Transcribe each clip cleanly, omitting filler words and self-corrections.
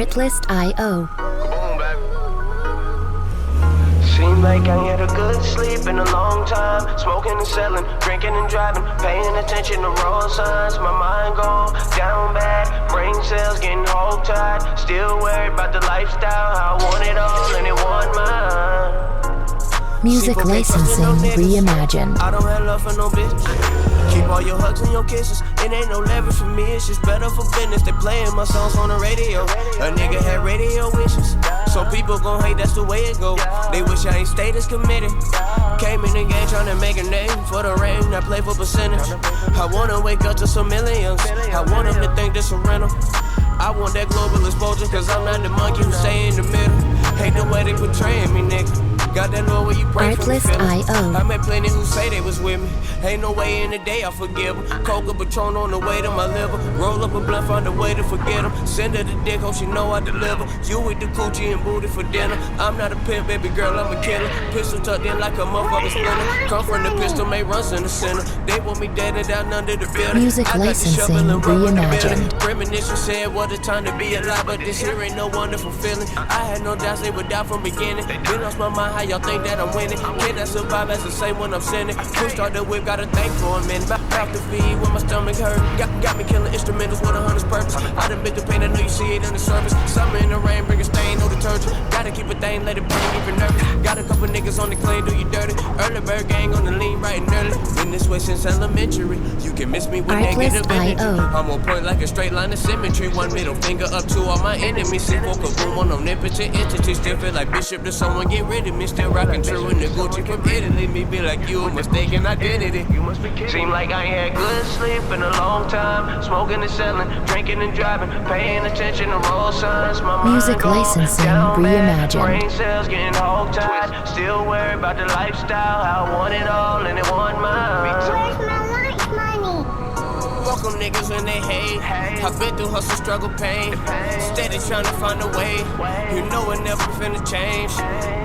Artlist.io. Seems like I ain't had a good sleep in a long time. Smoking and selling, drinking and driving, paying attention to road signs. My mind gone down bad, brain cells getting hog-tied. Still worried about the lifestyle, how I want it all and it want mine. Music licensing reimagined. I don't have love for no bitch. Keep all your hugs and your kisses. It ain't no leverage for me, it's just better for business. They playing my songs on the radio. A nigga had radio wishes. So people gon' hate, that's the way it go. They wish I ain't stayed as committed. Came in the game tryna make a name. For the rain, I play for percentage. I wanna wake up to some millions. I want them to think this a rental. I want that global exposure, cause I'm not the monkey who stay in the middle. Hate the way they portraying me, nigga. Got that Lord where you pray for me, Artlist.io. I met plenty who say they was with me. Ain't no way in the day I forgive them. Coca Patron on the way to my liver. Roll up a blunt, find a way to forget them. Send her the dick, hope she know I deliver. You with the coochie and booty for dinner. I'm not a pimp, baby girl, I'm a killer. Pistol tucked in like a motherfucker splinter. Come from the pistol, made runs in the center. They want me dead and down under the building. Music licensing reimagined. Premonition said what a time to be alive, but this here ain't no wonderful feeling. I had no doubts they would die from beginning. Been lost my mind, how y'all think that I'm winning? Can I survive as the same when I'm sinning? Push out the whip, gotta think for a minute. Mouth to feed when my stomach hurt. Got me killing instrumentals with a hunter's purpose. I done been the pain, I know you see it on the surface. Summer in the rain, bring a stain, no detergent. Gotta keep a thing, let it burn, keep it nervous. Got a couple niggas on the clean, do you dirty. Early bird gang on the lean, right and early. Been this way since elementary. You can miss me with negative energy. I'm on point like a straight line of symmetry. One middle finger up to all my enemies. Sit for kaboom on omnipotent entity. Still feel like Bishop to someone get rid of me. Still rockin' true in the Gucci from Italy. Me be like you, mistaken identity. You must be kidding. Seem like I ain't had good sleep in a long time. Smoking and selling, drinking and driving, paying attention to road signs. My mind Music gone licensing down bad, reimagined. brain cells getting hog-tied. Still worried about the lifestyle, how I want it all and it want mine. Where's my lunch money? Fuck them niggas when they hate. I've been through hustle, struggle, pain. Steady trying to find a way. You know it never finna change.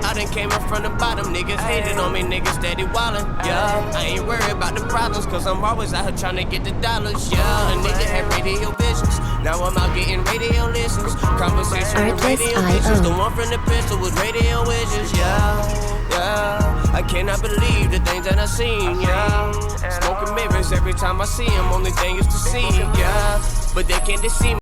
I done came up from the bottom, niggas hating on me, niggas steady wildin'. Yeah, I ain't worried about the problems, cause I'm always out here trying to get the dollars. Yeah, a nigga had radio visions. Now I'm out getting radio listens. Conversation with radio visions. The one from the pistol with radio visions. Yeah, I cannot believe the things that I seen. Yeah, smoking mirrors every time I see them. Only thing is to see. Yeah, but they can't deceive me.